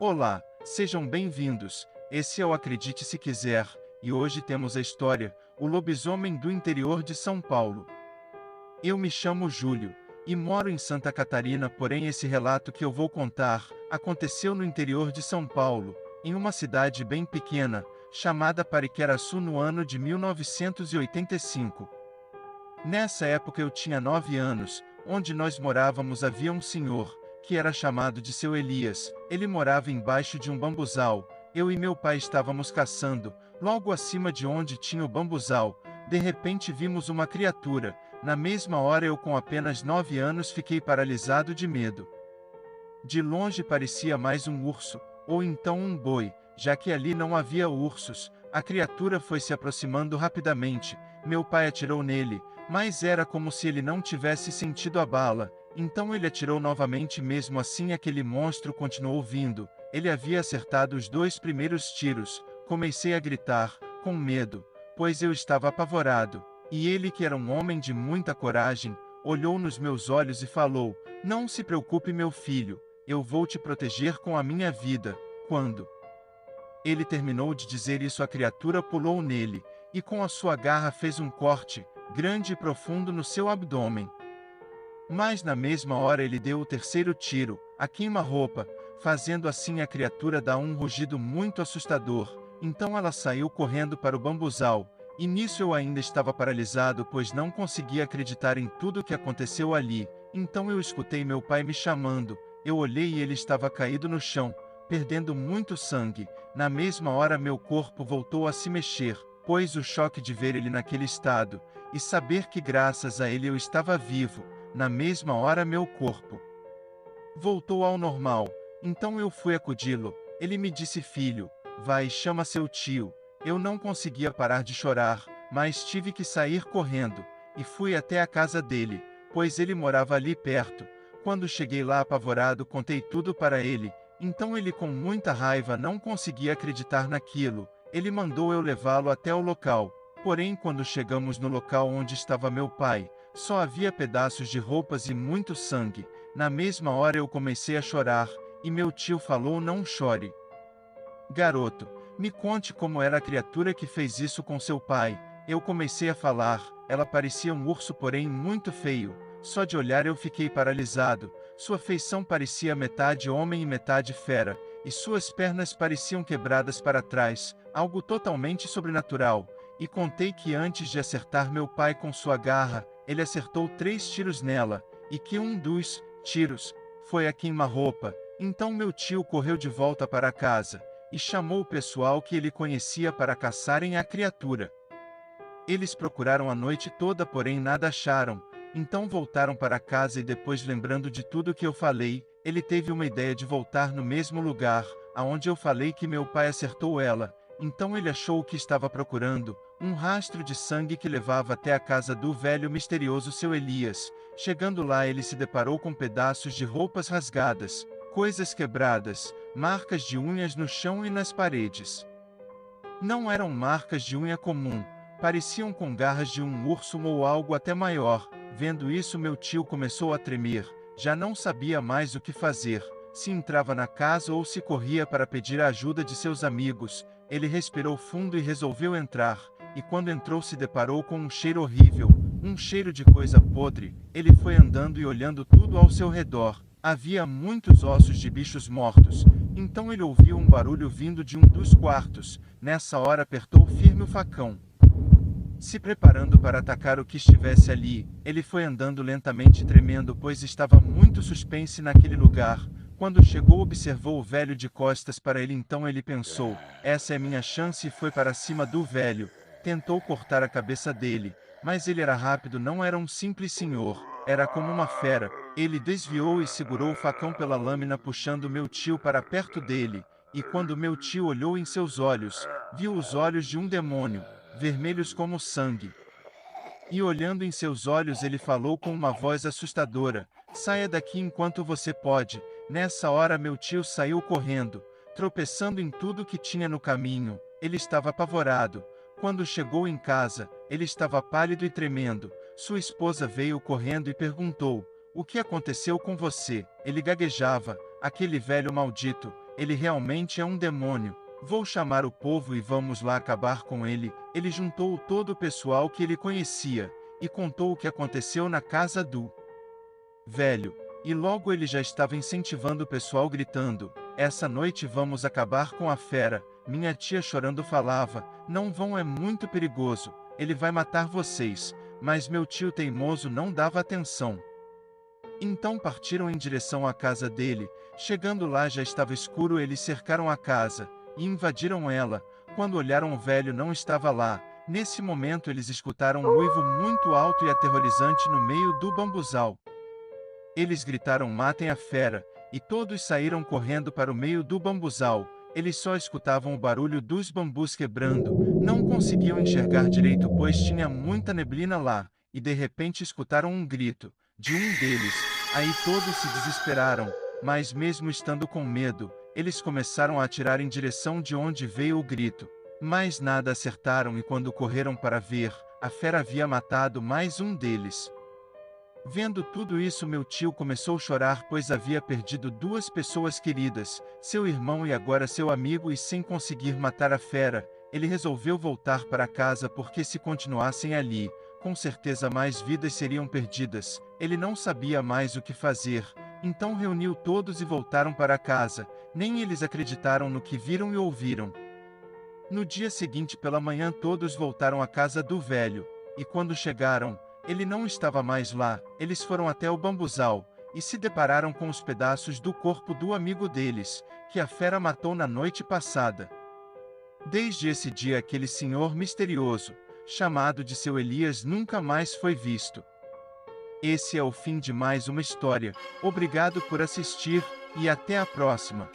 Olá, sejam bem-vindos. Esse é o Acredite Se Quiser, e hoje temos a história, O Lobisomem do Interior de São Paulo. Eu me chamo Júlio, e moro em Santa Catarina, porém esse relato que eu vou contar, aconteceu no interior de São Paulo, em uma cidade bem pequena, chamada Pariqueraçu no ano de 1985. Nessa época eu tinha 9 anos, onde nós morávamos havia um senhor, que era chamado de seu Elias. Ele morava embaixo de um bambuzal. Eu e meu pai estávamos caçando, logo acima de onde tinha o bambuzal. De repente vimos uma criatura. Na mesma hora eu, com apenas 9 anos, fiquei paralisado de medo. De longe parecia mais um urso, ou então um boi, já que ali não havia ursos. A criatura foi se aproximando rapidamente. Meu pai atirou nele, mas era como se ele não tivesse sentido a bala. Então ele atirou novamente, mesmo assim aquele monstro continuou vindo. Ele havia acertado os 2 primeiros tiros. Comecei a gritar, com medo, pois eu estava apavorado. E ele, que era um homem de muita coragem, olhou nos meus olhos e falou: "Não se preocupe, meu filho, eu vou te proteger com a minha vida." Quando ele terminou de dizer isso, a criatura pulou nele, e com a sua garra fez um corte, grande e profundo no seu abdômen. Mas na mesma hora ele deu o terceiro tiro, a queima-roupa, fazendo assim a criatura dar um rugido muito assustador. Então ela saiu correndo para o bambuzal, e nisso eu ainda estava paralisado, pois não conseguia acreditar em tudo o que aconteceu ali. Então eu escutei meu pai me chamando. Eu olhei e ele estava caído no chão, perdendo muito sangue. Na mesma hora meu corpo voltou a se mexer, pois o choque de ver ele naquele estado, e saber que graças a ele eu estava vivo, na mesma hora meu corpo voltou ao normal. Então eu fui acudi-lo. Ele me disse: "Filho, vai, chama seu tio." Eu não conseguia parar de chorar, mas tive que sair correndo, e fui até a casa dele, pois ele morava ali perto. Quando cheguei lá apavorado, contei tudo para ele. Então ele, com muita raiva, não conseguia acreditar naquilo. Ele mandou eu levá-lo até o local. Porém, quando chegamos no local onde estava meu pai, só havia pedaços de roupas e muito sangue. Na mesma hora eu comecei a chorar, e meu tio falou: "Não chore, garoto. Me conte como era a criatura que fez isso com seu pai." Eu comecei a falar. Ela parecia um urso, porém muito feio. Só de olhar eu fiquei paralisado. Sua feição parecia metade homem e metade fera, e suas pernas pareciam quebradas para trás, algo totalmente sobrenatural. E contei que antes de acertar meu pai com sua garra, ele acertou 3 tiros nela, e que um dos tiros foi a queima-roupa. Então meu tio correu de volta para casa, e chamou o pessoal que ele conhecia para caçarem a criatura. Eles procuraram a noite toda, porém nada acharam. Então voltaram para casa e, depois, lembrando de tudo que eu falei, ele teve uma ideia de voltar no mesmo lugar aonde eu falei que meu pai acertou ela. Então ele achou o que estava procurando, um rastro de sangue que levava até a casa do velho misterioso seu Elias. Chegando lá, ele se deparou com pedaços de roupas rasgadas, coisas quebradas, marcas de unhas no chão e nas paredes. Não eram marcas de unha comum, pareciam com garras de um urso ou algo até maior. Vendo isso, meu tio começou a tremer, já não sabia mais o que fazer, se entrava na casa ou se corria para pedir a ajuda de seus amigos. Ele respirou fundo e resolveu entrar, e quando entrou se deparou com um cheiro horrível, um cheiro de coisa podre. Ele foi andando e olhando tudo ao seu redor. Havia muitos ossos de bichos mortos. Então ele ouviu um barulho vindo de um dos quartos. Nessa hora apertou firme o facão, se preparando para atacar o que estivesse ali. Ele foi andando lentamente, tremendo, pois estava muito suspense naquele lugar. Quando chegou, observou o velho de costas para ele. Então ele pensou: "Essa é minha chance", e foi para cima do velho. Tentou cortar a cabeça dele, mas ele era rápido, não era um simples senhor, era como uma fera. Ele desviou e segurou o facão pela lâmina, puxando meu tio para perto dele. E quando meu tio olhou em seus olhos, viu os olhos de um demônio, vermelhos como sangue. E olhando em seus olhos, ele falou com uma voz assustadora: "Saia daqui enquanto você pode." Nessa hora meu tio saiu correndo, tropeçando em tudo que tinha no caminho. Ele estava apavorado. Quando chegou em casa, ele estava pálido e tremendo. Sua esposa veio correndo e perguntou: "O que aconteceu com você?" Ele gaguejava: "Aquele velho maldito, ele realmente é um demônio. Vou chamar o povo e vamos lá acabar com ele. Ele juntou todo o pessoal que ele conhecia e contou o que aconteceu na casa do velho. E logo ele já estava incentivando o pessoal gritando: essa noite vamos acabar com a fera. Minha tia chorando falava: não vão, é muito perigoso, ele vai matar vocês. Mas meu tio teimoso não dava atenção. Então partiram em direção à casa dele. Chegando lá já estava escuro, eles cercaram a casa e invadiram ela. Quando olharam, o velho não estava lá. Nesse momento eles escutaram um uivo muito alto e aterrorizante no meio do bambuzal. Eles gritaram: matem a fera, e todos saíram correndo para o meio do bambuzal. Eles só escutavam o barulho dos bambus quebrando, não conseguiam enxergar direito pois tinha muita neblina lá, e de repente escutaram um grito de um deles. Aí todos se desesperaram, mas mesmo estando com medo, eles começaram a atirar em direção de onde veio o grito. Mas nada acertaram e quando correram para ver, a fera havia matado mais um deles. Vendo tudo isso, meu tio começou a chorar pois havia perdido duas pessoas queridas, seu irmão e agora seu amigo, e sem conseguir matar a fera, ele resolveu voltar para casa porque se continuassem ali, com certeza mais vidas seriam perdidas. Ele não sabia mais o que fazer, então reuniu todos e voltaram para casa. Nem eles acreditaram no que viram e ouviram. No dia seguinte pela manhã todos voltaram à casa do velho, e quando chegaram, ele não estava mais lá. Eles foram até o bambuzal, e se depararam com os pedaços do corpo do amigo deles, que a fera matou na noite passada. Desde esse dia aquele senhor misterioso, chamado de seu Elias, nunca mais foi visto. Esse é o fim de mais uma história. Obrigado por assistir, e até a próxima.